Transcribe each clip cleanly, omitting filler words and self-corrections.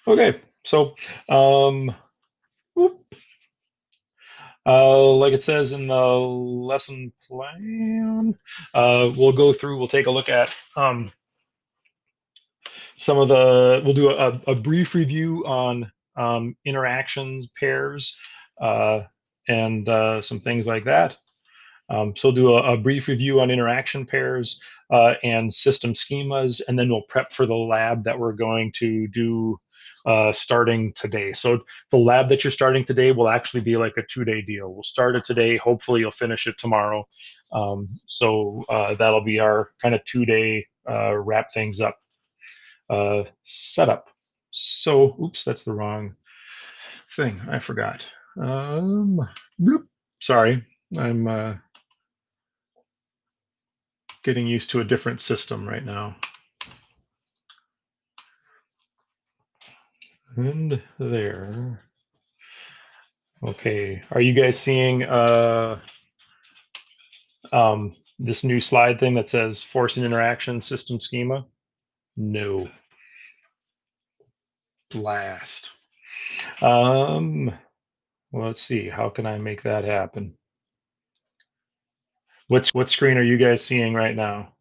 Okay, so whoop, like it says in the lesson plan, we'll go through, we'll take a look at some of we'll do a brief review on interactions, pairs, uh, and some things like that. So we'll do a brief review on interaction pairs and system schemas, and then we'll prep for the lab that we're going to do starting today. So the lab that you're starting today will actually be like a 2-day deal. We'll start it today. Hopefully you'll finish it tomorrow. So that'll be our kind of 2-day wrap things up setup. So, oops, that's the wrong thing. I forgot. Bloop. Sorry, I'm getting used to a different system right now. And there. Okay, are you guys seeing this new slide thing that says force and interaction system schema? No. Blast. Well, let's see. How can I make that happen? What screen are you guys seeing right now?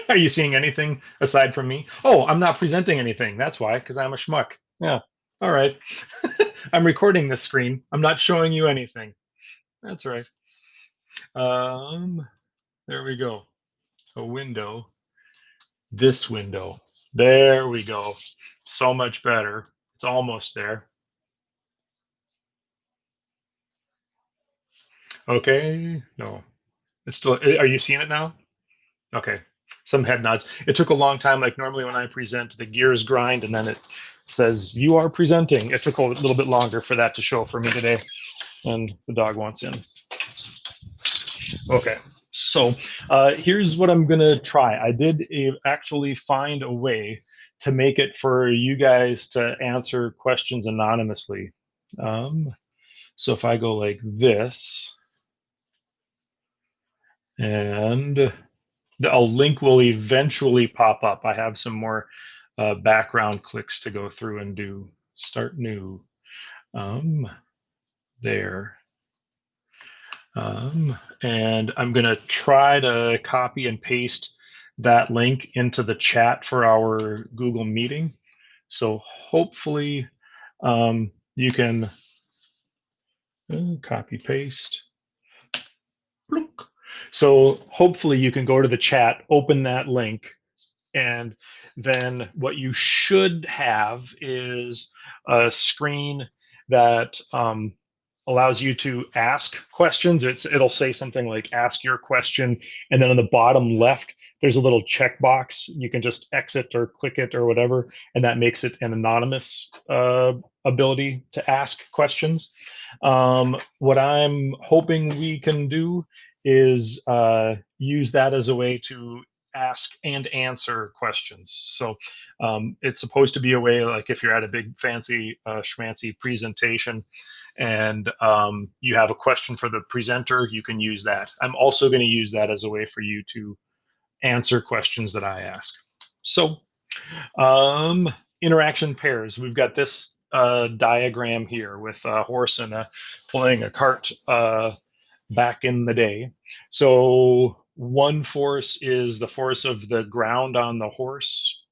Are you seeing anything aside from me? Oh, I'm not presenting anything. That's why, because I'm a schmuck. Yeah. All right. I'm recording this screen. I'm not showing you anything. That's right. Um, there we go. A window. This window. There we go. So much better. It's almost there. Okay. No. It's still, are you seeing it now? Okay. Some head nods. It took a long time. Like normally when I present, the gears grind and then it says you are presenting. It took a little bit longer for that to show for me today. And the dog wants in. Okay. So here's what I'm gonna try. I did actually find a way to make it for you guys to answer questions anonymously. Um, so if I go like this, and a link will eventually pop up. I have some more background clicks to go through and do. Start new. Um, there. And I'm going to try to copy and paste that link into the chat for our Google meeting. So hopefully you can copy paste. So hopefully you can go to the chat, open that link, and then what you should have is a screen that allows you to ask questions. It'll say something like "Ask your question," and then on the bottom left, there's a little checkbox. You can just exit or click it or whatever, and that makes it an anonymous ability to ask questions. What I'm hoping we can do is use that as a way to ask and answer questions. So it's supposed to be a way, like if you're at a big fancy schmancy presentation and you have a question for the presenter, you can use that. I'm also going to use that as a way for you to answer questions that I ask. So um, interaction pairs. We've got this diagram here with a horse and pulling a cart back in the day. So one force is the force of the ground on the horse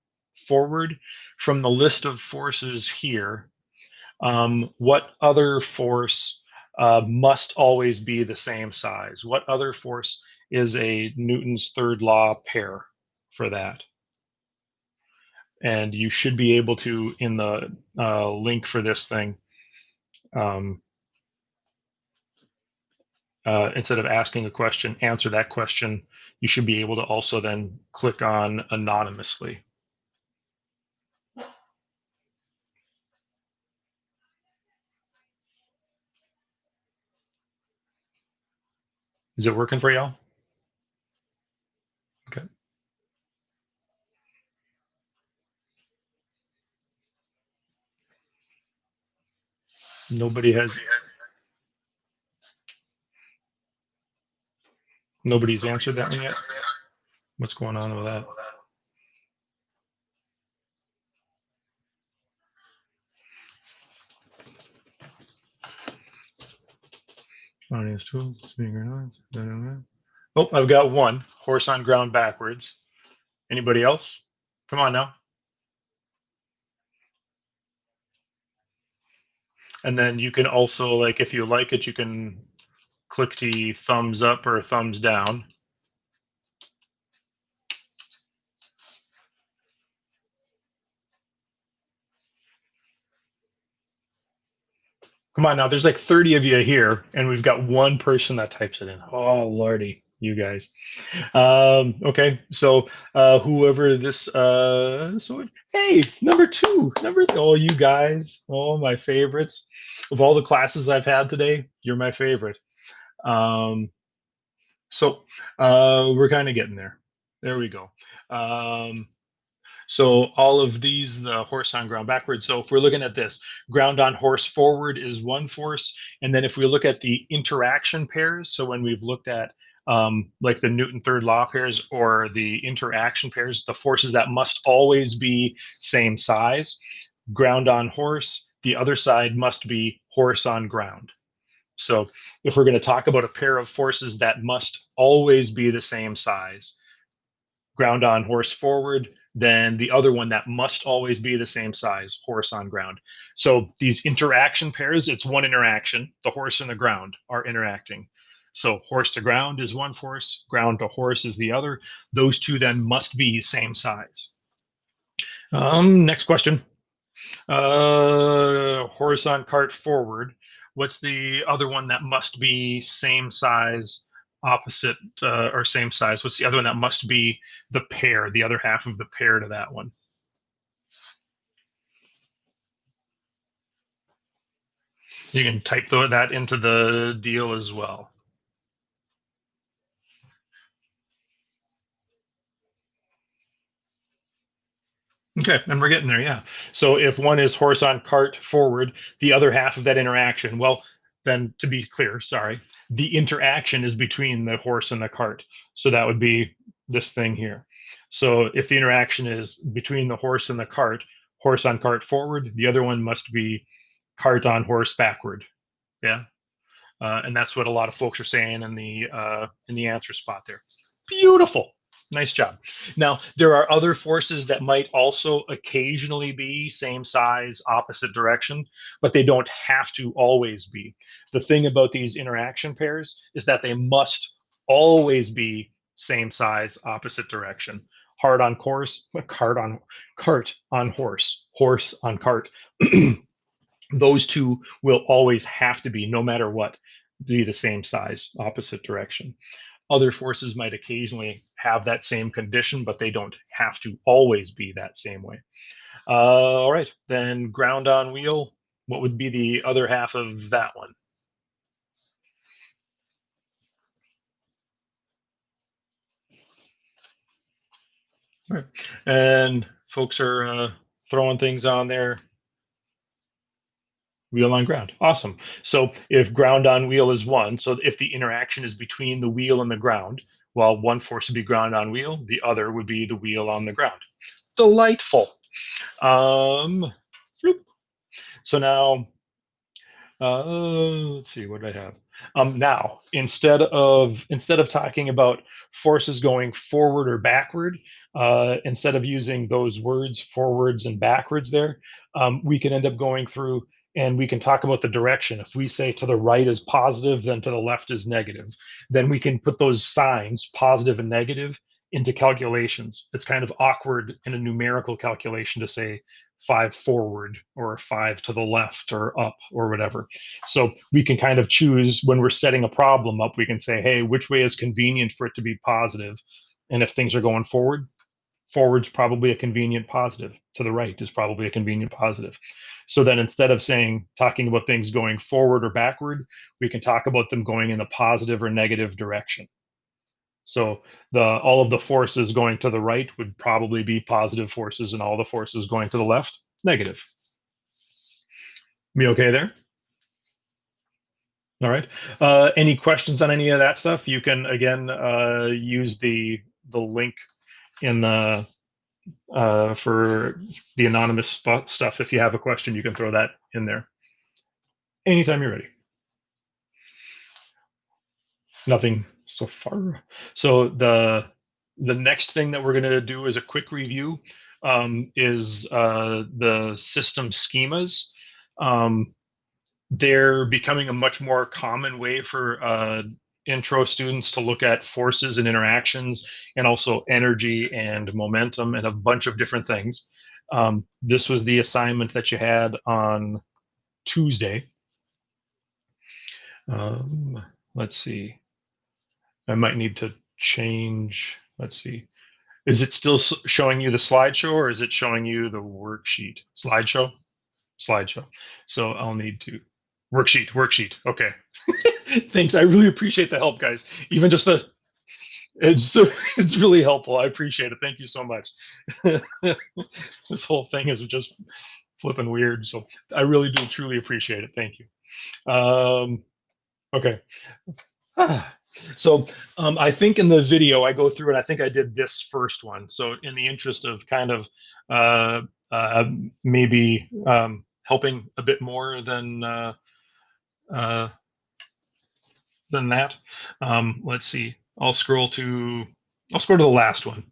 forward. From the list of forces here, what other force must always be the same size? What other force is a Newton's third law pair for that? And you should be able to, in the link for this thing, um, instead of asking a question, answer that question. You should be able to also then click on anonymously. Is it working for y'all? Okay. Nobody has, nobody's answered that one yet. What's going on with that? Audience tools, speaker noise. Oh, I've got one. Horse on ground backwards. Anybody else? Come on now. And then you can also, like, if you like it, you can click the thumbs up or thumbs down. Come on now. There's like 30 of you here, and we've got one person that types it in. Oh, Lordy, you guys. Okay, so whoever this, so hey, number two, oh, you guys, oh, my favorites. Of all the classes I've had today, you're my favorite. Um, so we're kind of getting there. There we go. Um, so all of these, the horse on ground backwards. So if we're looking at this, ground on horse forward is one force. And then if we look at the interaction pairs, so when we've looked at like the Newton third law pairs or the interaction pairs, the forces that must always be same size, ground on horse, the other side must be horse on ground. So if we're going to talk about a pair of forces that must always be the same size, ground on horse forward, then the other one that must always be the same size, horse on ground. So these interaction pairs, it's one interaction. The horse and the ground are interacting. So horse to ground is one force, ground to horse is the other. Those two then must be same size. Next question. Horse on cart forward. What's the other one that must be same size, opposite, or same size? What's the other one that must be the pair, the other half of the pair to that one? You can type that into the deal as well. Okay, and we're getting there, yeah. So if one is horse on cart forward, the other half of that interaction, well, then to be clear, sorry, the interaction is between the horse and the cart. So that would be this thing here. So if the interaction is between the horse and the cart, horse on cart forward, the other one must be cart on horse backward. Yeah. And that's what a lot of folks are saying in the answer spot there. Beautiful, nice job. Now there are other forces that might also occasionally be same size, opposite direction, but they don't have to always be. The thing about these interaction pairs is that they must always be same size, opposite direction. Hard on course, cart on horse, horse on cart. Those two will always have to be, no matter what, be the same size, opposite direction. Other forces might occasionally have that same condition, but they don't have to always be that same way. All right, then ground on wheel. What would be the other half of that one? All right, and folks are throwing things on there. Wheel on ground. Awesome. So if ground on wheel is one, so if the interaction is between the wheel and the ground, well, one force would be ground on wheel, the other would be the wheel on the ground. Delightful. Um, so now, let's see, what did I have? Now, instead of talking about forces going forward or backward, instead of using those words forwards and backwards there, we can end up going through and we can talk about the direction. If we say to the right is positive, then to the left is negative, then we can put those signs, positive and negative, into calculations. It's kind of awkward in a numerical calculation to say five forward or five to the left or up or whatever. So we can kind of choose when we're setting a problem up, we can say, hey, which way is convenient for it to be positive? And if things are going forward, forward's probably a convenient positive. To the right is probably a convenient positive. So then instead of saying talking about things going forward or backward, we can talk about them going in a positive or negative direction. So the all of the forces going to the right would probably be positive forces, and all the forces going to the left, negative. Me okay there? All right. Any questions on any of that stuff? You can again use the link in the for the anonymous stuff. If you have a question, you can throw that in there anytime you're ready. Nothing so far. So the next thing that we're going to do is a quick review. Is the system schemas. Um, they're becoming a much more common way for intro students to look at forces and interactions, and also energy and momentum, and a bunch of different things. This was the assignment that you had on Tuesday. Um, let's see. I might need to change. Let's see. Is it still showing you the slideshow, or is it showing you the worksheet? Slideshow? Slideshow. So I'll need to worksheet. Okay. Thanks. I really appreciate the help, guys. Even just the it's it's really helpful. I appreciate it. Thank you so much. This whole thing is just flipping weird. So I really do truly appreciate it. Thank you. Okay. Ah, So I think in the video I go through and I think I did this first one. So in the interest of kind of uh, uh, maybe helping a bit more uh, than that, let's see. I'll scroll to the last one.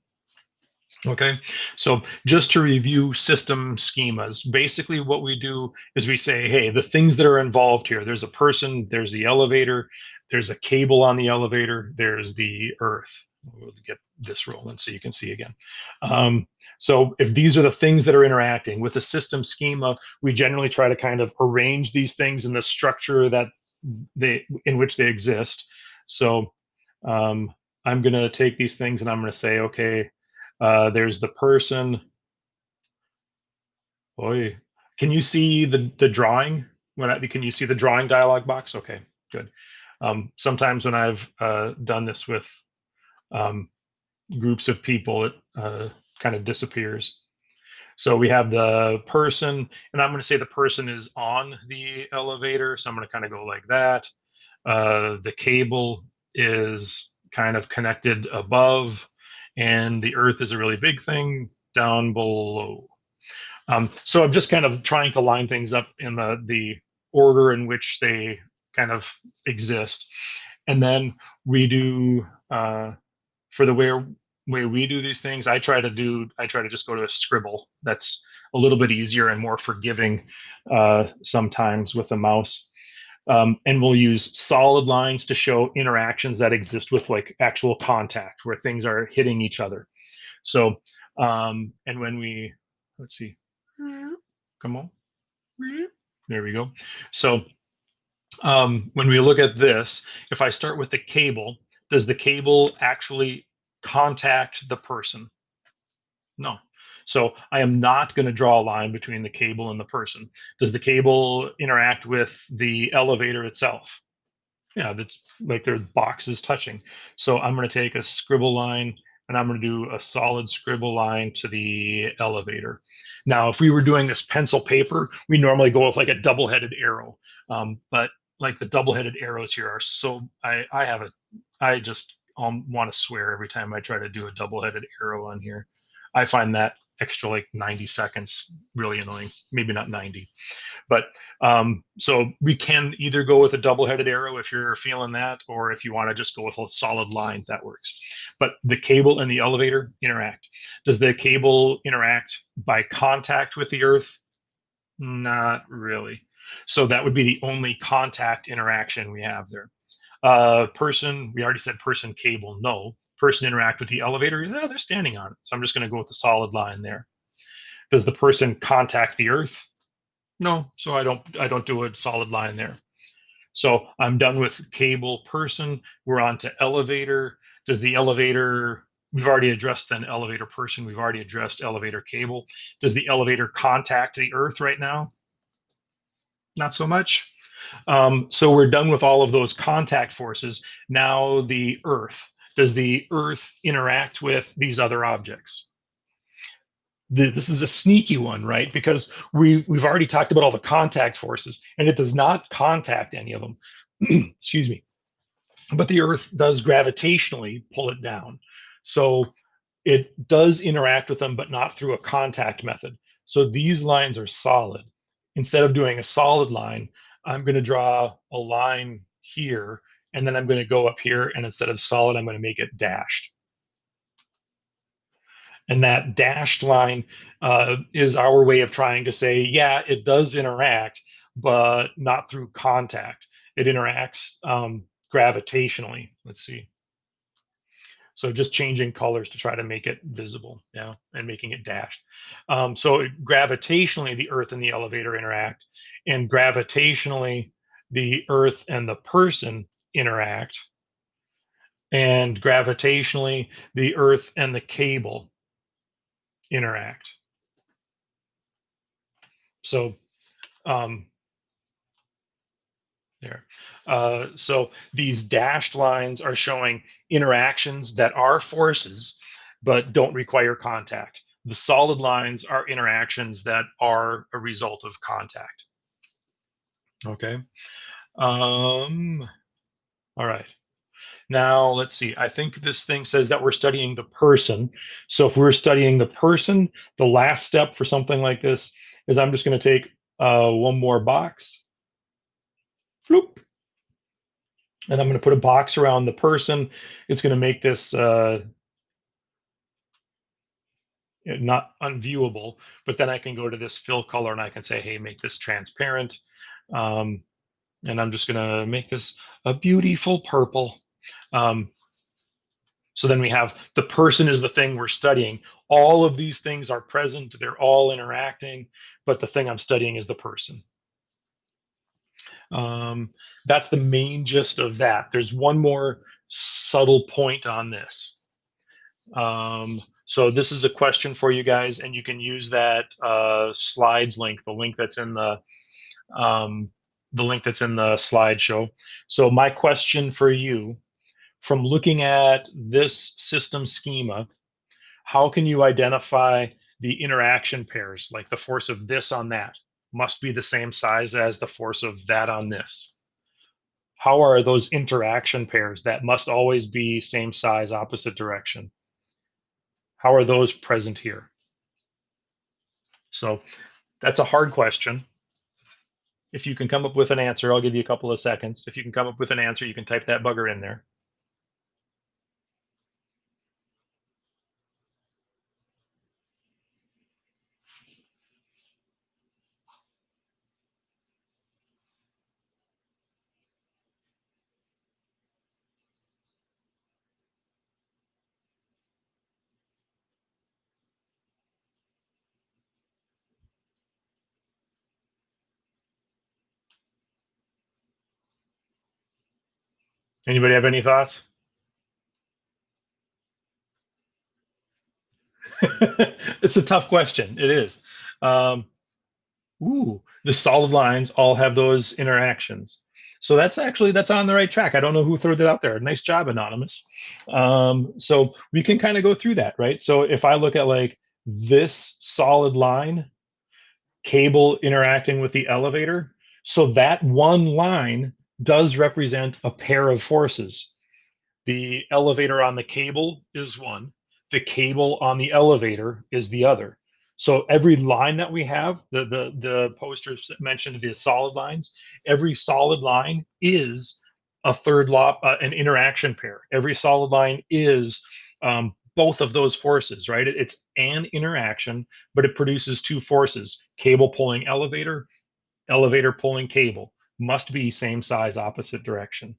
Okay, so just to review system schemas, basically what we do is we say, hey, the things that are involved here, there's a person, there's the elevator, there's a cable on the elevator, there's the earth. We'll get this rolling so you can see again. So if these are the things that are interacting with the system schema, we generally try to kind of arrange these things in the structure that in which they exist. So um, I'm going to take these things and I'm going to say, okay, there's the person. Boy, can you see the drawing? Can you see the drawing dialog box? Okay, good. Sometimes when I've done this with um, groups of people, it kind of disappears. So we have the person, and I'm going to say the person is on the elevator. So I'm going to kind of go like that. The cable is kind of connected above, and the earth is a really big thing down below. So I'm just kind of trying to line things up in the order in which they kind of exist. And then we do for the way we do these things, I try to just go to a scribble. That's a little bit easier and more forgiving sometimes with a mouse. And we'll use solid lines to show interactions that exist with like actual contact where things are hitting each other. So, and when we, let's see, come on, there we go. So, when we look at this, if I start with the cable, does the cable actually contact the person? No. So I am not going to draw a line between the cable and the person. Does the cable interact with the elevator itself? Yeah, that's like their boxes touching. So I'm going to take a scribble line and I'm going to do a solid scribble line to the elevator. Now, if we were doing this pencil paper, we normally go with like a double-headed arrow. But like the double-headed arrows here are so I just want to swear every time I try to do a double-headed arrow on here. I find that extra like 90 seconds really annoying. Maybe not 90. But so we can either go with a double-headed arrow if you're feeling that, or if you want to just go with a solid line, that works. But the cable and the elevator interact. Does the cable interact by contact with the earth? Not really. So that would be the only contact interaction we have there. Person, we already said person cable, no. Person interact with the elevator, yeah, they're standing on it. So I'm just going to go with the solid line there. Does the person contact the earth? No, so I don't do a solid line there. So I'm done with cable person. We're on to elevator. Does the elevator, we've already addressed then elevator person, we've already addressed elevator cable. Does the elevator contact the earth right now? Not so much. So we're done with all of those contact forces. Now the earth. Does the earth interact with these other objects? This is a sneaky one, right? Because we've already talked about all the contact forces, and it does not contact any of them. Excuse me. But the Earth does gravitationally pull it down, so it does interact with them, but not through a contact method. So these lines are solid. Instead of doing a solid line, I'm going to draw a line here, And then I'm going to go up here, and instead of solid, I'm going to make it dashed. And that dashed line is our way of trying to say, yeah, it does interact, but not through contact. It interacts gravitationally. Let's see. So just changing colors to try to make it visible, yeah, and making it dashed. So gravitationally, the Earth and the elevator interact, and gravitationally, the Earth and the person interact, and gravitationally, the Earth and the cable interact. So um, there. So these dashed lines are showing interactions that are forces, but don't require contact. The solid lines are interactions that are a result of contact. Okay. Um, all right. Now let's see. I think this thing says that we're studying the person. So if we're studying the person, the last step for something like this is I'm just going to take one more box, floop, and I'm going to put a box around the person. It's going to make this not unviewable, but then I can go to this fill color and I can say, hey, make this transparent. Um, and I'm just going to make this a beautiful purple. Um, so then we have the person is the thing we're studying. All of these things are present, they're all interacting, but the thing I'm studying is the person. Um, that's the main gist of that. There's one more subtle point on this. So this is a question for you guys, and you can use that slides link, um, the link that's in the slideshow. So my question for you, from looking at this system schema, how can you identify the interaction pairs, like the force of this on that must be the same size as the force of that on this? How are those interaction pairs that must always be same size, opposite direction? How are those present here? So that's a hard question. If you can come up with an answer, I'll give you a couple of seconds. If you can come up with an answer, you can type that bugger in there. Anybody have any thoughts? It's a tough question. It is. Um, the solid lines all have those interactions. So that's on the right track. I don't know who threw that out there. Nice job, anonymous. So we can kind of go through that, right? So if I look at like this solid line, cable interacting with the elevator, so that one line does represent a pair of forces. The elevator on the cable is one. The cable on the elevator is the other. So every line that we have, the posters that mentioned the solid lines, every solid line is a third law, an interaction pair. Every solid line is both of those forces, right? It's an interaction, but it produces two forces: cable pulling elevator, elevator pulling cable. Must be same size, opposite direction.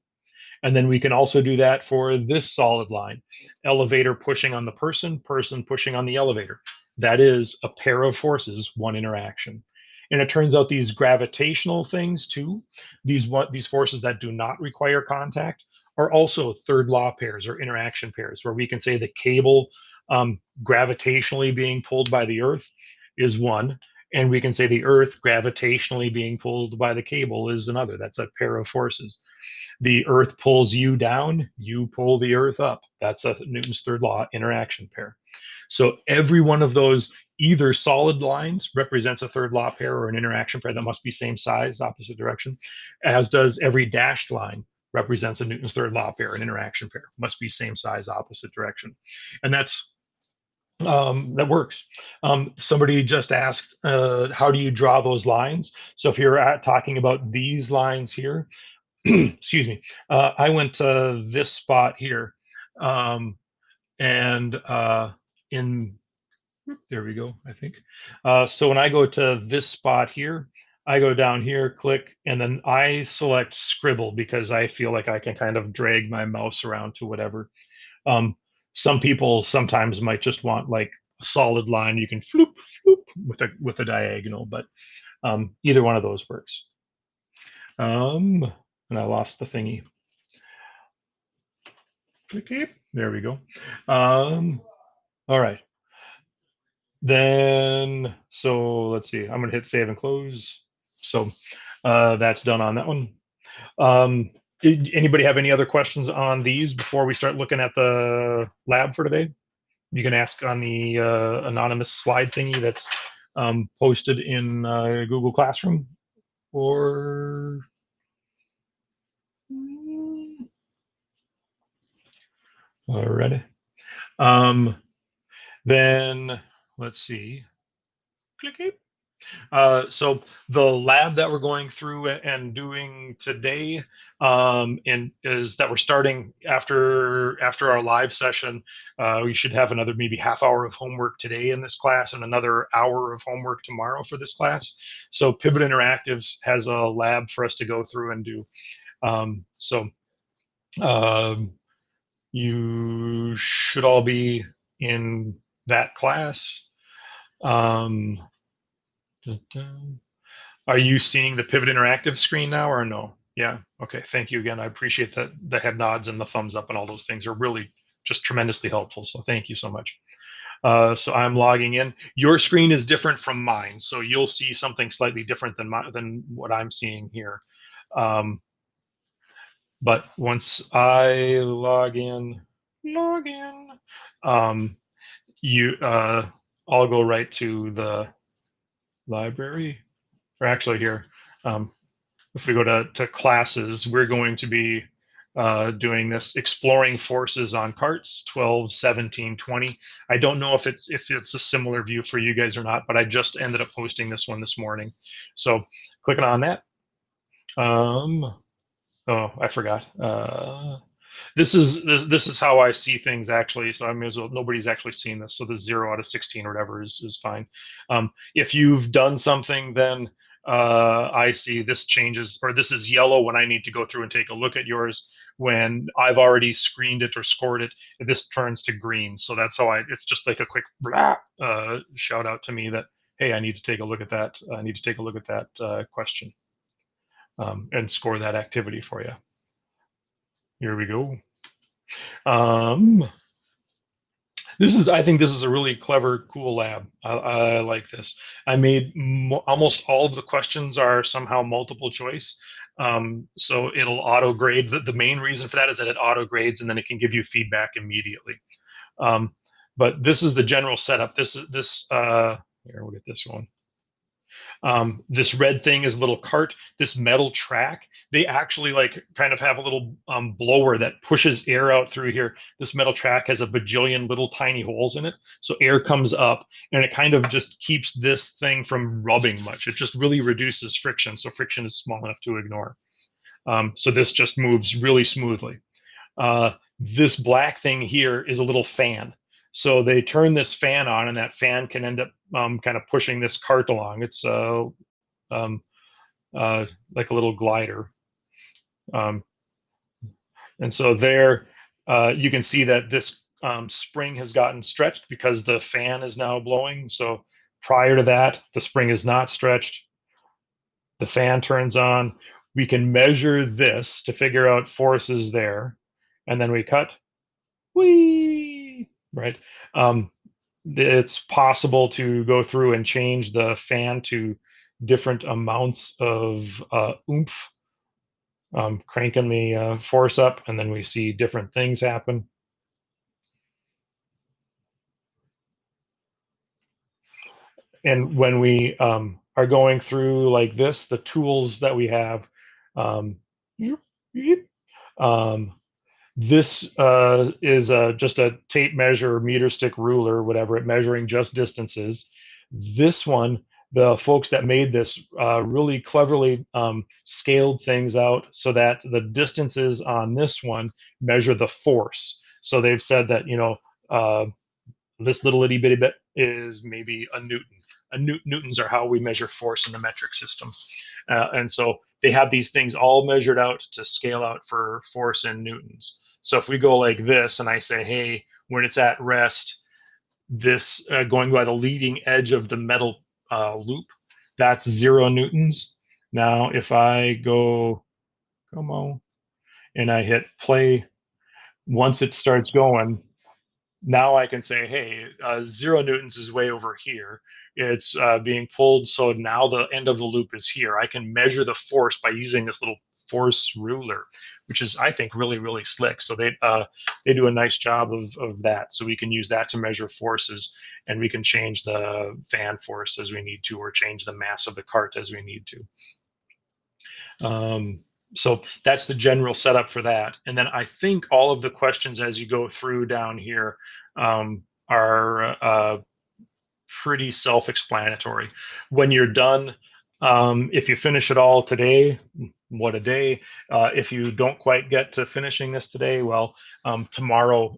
And then we can also do that for this solid line: elevator pushing on the person, person pushing on the elevator. That is a pair of forces, one interaction. And it turns out these gravitational things too, these forces that do not require contact, are also third law pairs or interaction pairs, where we can say the cable gravitationally being pulled by the Earth is one, and we can say the Earth gravitationally being pulled by the cable is another. That's a pair of forces. The earth pulls you down, you pull the earth up. That's a Newton's third law interaction pair. So every one of those either solid lines represents a third law pair or an interaction pair that must be same size, opposite direction, as does every dashed line represents a Newton's third law pair, an interaction pair, must be same size, opposite direction. And that works. Somebody just asked, how do you draw those lines? So if you're talking about these lines here, excuse me, I went to this spot here, and in there we go, I think. So when I go to this spot here, I go down here, click, and then I select scribble because I feel like I can kind of drag my mouse around to whatever. Um, some people sometimes might just want like a solid line. You can floop, floop with a diagonal, but either one of those works. And I lost the thingy. Okay, there we go. All right. Then, so let's see. I'm gonna hit save and close. So that's done on that one. Um, Anybody have any other questions on these before we start looking at the lab for today? You can ask on the anonymous slide thingy that's posted in Google Classroom, or already. Um, then let's see. Click it. So the lab that we're going through and doing today, and is that we're starting after our live session. We should have another maybe half hour of homework today in this class, and another hour of homework tomorrow for this class. So Pivot Interactives has a lab for us to go through and do. So um, you should all be in that class. Um, Are you seeing the Pivot Interactive screen now or no? Yeah. Okay. Thank you again. I appreciate that the head nods and the thumbs up and all those things are really just tremendously helpful. So thank you so much. So I'm logging in. Your screen is different from mine, so you'll see something slightly different than what I'm seeing here. Um, but once I log in, um, you, I'll go right to the library, or actually here. Um, if we go to classes, we're going to be doing this exploring forces on carts 12, 17, 20. I don't know if it's a similar view for you guys or not, but I just ended up posting this one this morning. So clicking on that. Um, oh, I forgot. This is how I see things actually. So I mean, as well, nobody's actually seen this. So the 0 out of 16 or whatever is fine. If you've done something, then I see this changes, or this is yellow when I need to go through and take a look at yours. When I've already screened it or scored it, this turns to green. So that's how it's just like a quick blah, shout out to me that, hey, I need to take a look at that. I need to take a look at that question, and score that activity for you. Here we go. Um, I think this is a really clever, cool lab. I like this. I made almost all of the questions are somehow multiple choice. So it'll auto grade. The main reason for that is that it auto grades and then it can give you feedback immediately. Um, but this is the general setup. Here, we'll get this one. This red thing is a little cart. This metal track, they actually like kind of have a little blower that pushes air out through here. This metal track has a bajillion little tiny holes in it, so air comes up and it kind of just keeps this thing from rubbing much. It just really reduces friction, so friction is small enough to ignore. So this just moves really smoothly. This black thing here is a little fan. So they turn this fan on, and that fan can end up kind of pushing this cart along. It's um, like a little glider. Um, and so there, you can see that this spring has gotten stretched because the fan is now blowing. So prior to that, the spring is not stretched. The fan turns on. We can measure this to figure out forces there. And then we cut. Whee! Right? Um, it's possible to go through and change the fan to different amounts of oomph, cranking the force up, and then we see different things happen. And when we are going through like this, the tools that we have, um, um, this is just a tape measure, meter stick ruler, whatever, at measuring just distances. This one, the folks that made this really cleverly scaled things out so that the distances on this one measure the force. So they've said that, uh, this little itty bitty bit is maybe a Newton. Newtons are how we measure force in the metric system. And so they have these things all measured out to scale out for force in Newtons. So if we go like this and I say, hey, when it's at rest, this going by the leading edge of the metal loop, that's 0 Newtons. Now, if I go, come on, and I hit play, once it starts going, now I can say, hey, 0 Newtons is way over here. It's being pulled, so now the end of the loop is here. I can measure the force by using this little force ruler, which is, I think, really, really slick. So they do a nice job of that. So we can use that to measure forces, and we can change the fan force as we need to, or change the mass of the cart as we need to. So that's the general setup for that. And then I think all of the questions as you go through down here are pretty self-explanatory. When you're done, if you finish it all today, what a day. If you don't quite get to finishing this today, well, tomorrow,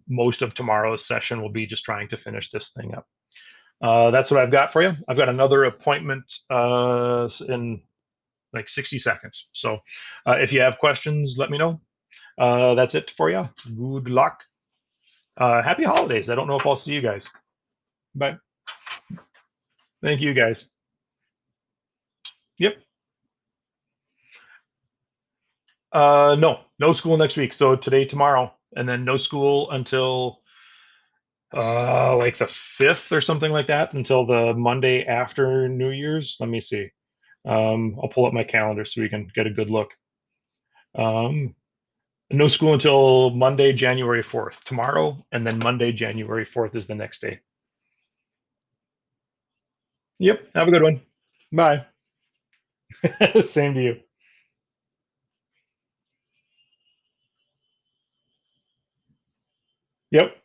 most of tomorrow's session will be just trying to finish this thing up. That's what I've got for you. I've got another appointment in like 60 seconds. So if you have questions, let me know. That's it for you. Good luck. Happy holidays. I don't know if I'll see you guys. But thank you guys. Yep. No school next week. So today, tomorrow, and then no school until like the 5th or something like that, until the Monday after New Year's. Let me see. I'll pull up my calendar so we can get a good look. Um, no school until Monday, January 4th, tomorrow, and then Monday, January 4th is the next day. Yep. Have a good one. Bye. Same to you. Yep.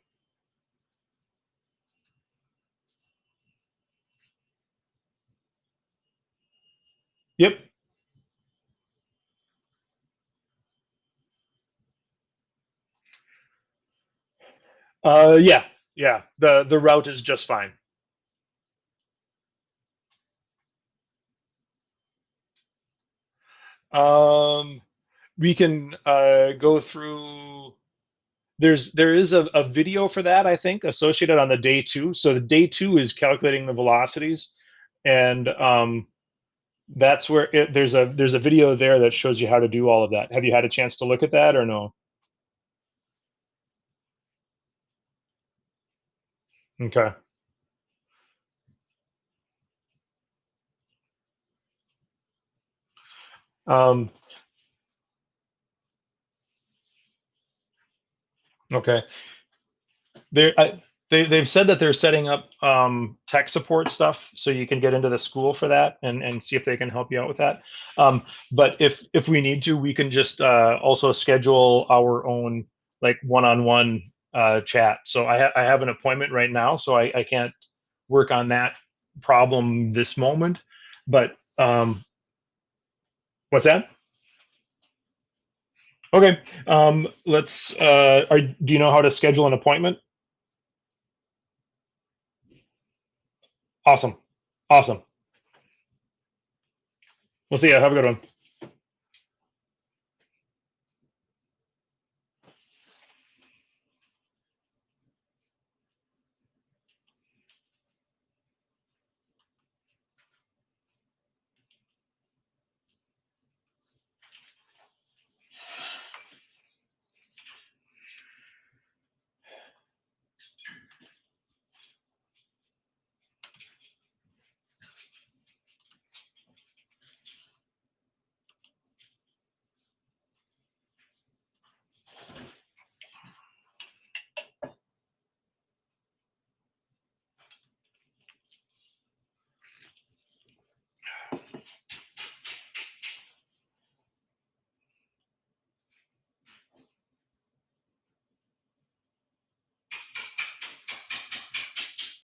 Yep. Yeah. Yeah. The route is just fine. Um, we can go through. There is a video for that, I think, associated on the day two. So the day two is calculating the velocities, and that's where there's a video there that shows you how to do all of that. Have you had a chance to look at that or no? Okay. Um, okay. They're, I, they've said that they're setting up tech support stuff so you can get into the school for that and see if they can help you out with that. But if we need to, we can just also schedule our own like one-on-one chat. So I have an appointment right now, so I can't work on that problem this moment. But what's that? Okay. Do you know how to schedule an appointment? Awesome. Awesome. We'll see you. Have a good one.